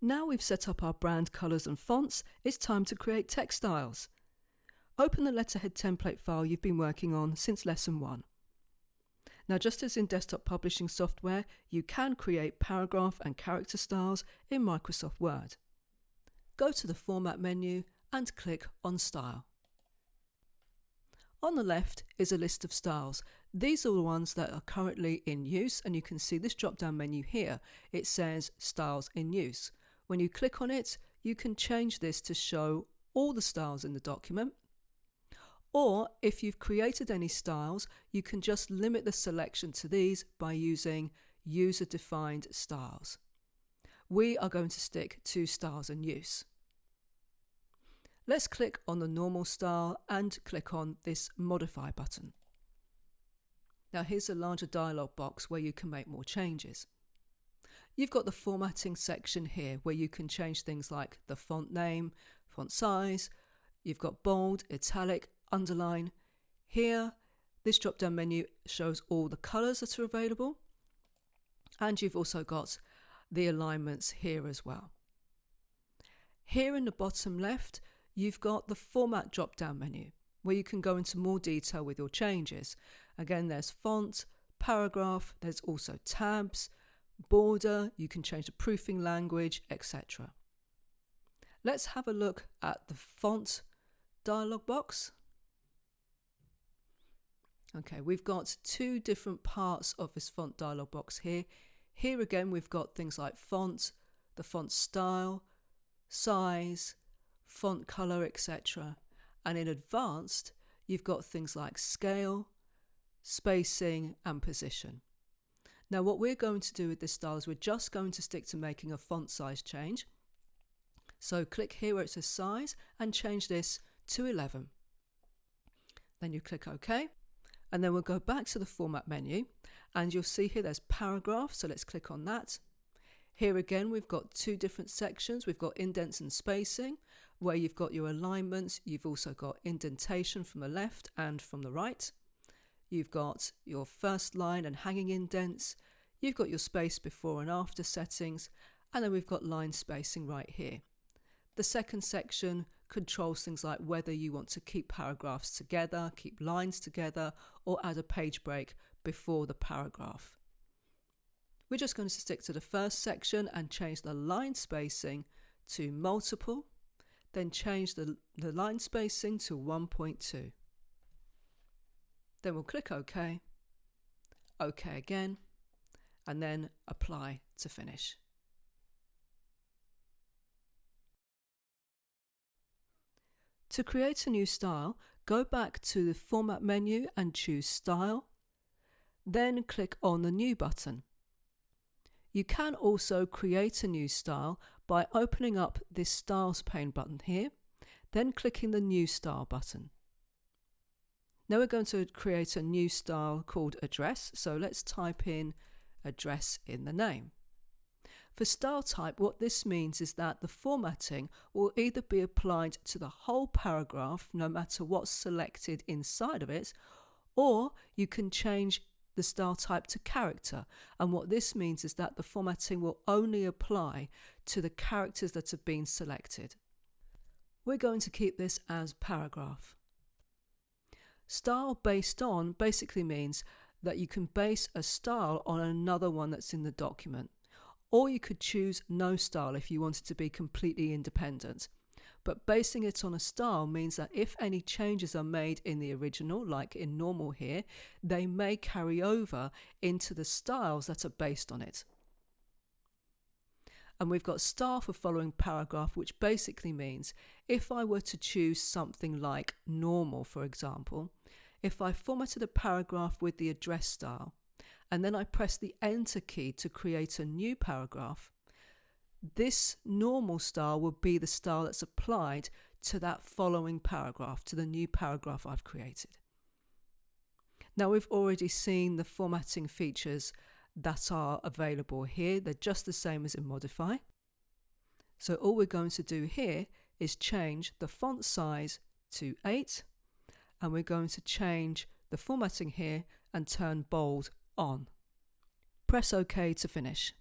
Now we've set up our brand colours and fonts, it's time to create text styles. Open the Letterhead template file you've been working on since Lesson 1. Now, just as in desktop publishing software, you can create paragraph and character styles in Microsoft Word. Go to the Format menu and click on Style. On the left is a list of styles. These are the ones that are currently in use, and you can see this drop-down menu here. It says Styles in Use. When you click on it, you can change this to show all the styles in the document. Or if you've created any styles, you can just limit the selection to these by using user-defined styles. We are going to stick to styles in use. Let's click on the normal style and click on this Modify button. Now here's a larger dialog box where you can make more changes. You've got the formatting section here where you can change things like the font name, font size. You've got bold, italic, underline. Here, this drop-down menu shows all the colours that are available, and you've also got the alignments here as well. Here in the bottom left, you've got the Format drop-down menu where you can go into more detail with your changes. Again, there's font, paragraph, there's also tabs, border, you can change the proofing language, etc. Let's have a look at the font dialog box. Okay, we've got two different parts of this font dialog box here. Here again, we've got things like font, the font style, size, font color, etc. And in advanced, you've got things like scale, spacing, and position. Now, what we're going to do with this style is we're just going to stick to making a font size change. So click here where it says size and change this to 11. Then you click OK. And then we'll go back to the Format menu and you'll see here there's paragraph. So let's click on that. Here again, we've got two different sections. We've got indents and spacing, where you've got your alignments. You've also got indentation from the left and from the right. You've got your first line and hanging indents. You've got your space before and after settings. And then we've got line spacing right here. The second section controls things like whether you want to keep paragraphs together, keep lines together, or add a page break before the paragraph. We're just going to stick to the first section and change the line spacing to multiple, then change the line spacing to 1.2. Then we'll click OK, OK again, and then apply to finish. To create a new style, go back to the Format menu and choose Style, then click on the New button. You can also create a new style by opening up this Styles pane button here, then clicking the New Style button. Now we're going to create a new style called Address, so let's type in Address in the name. For style type, what this means is that the formatting will either be applied to the whole paragraph, no matter what's selected inside of it, or you can change the style type to character. And what this means is that the formatting will only apply to the characters that have been selected. We're going to keep this as paragraph. Style based on basically means that you can base a style on another one that's in the document. Or you could choose no style if you wanted to be completely independent. But basing it on a style means that if any changes are made in the original, like in normal here, they may carry over into the styles that are based on it. And we've got style for following paragraph, which basically means if I were to choose something like normal, for example, if I formatted a paragraph with the address style, and then I press the Enter key to create a new paragraph, this normal style would be the style that's applied to that following paragraph, to the new paragraph I've created. Now we've already seen the formatting features that are available here. They're just the same as in Modify. So all we're going to do here is change the font size to 8, and we're going to change the formatting here and turn bold on. Press OK to finish.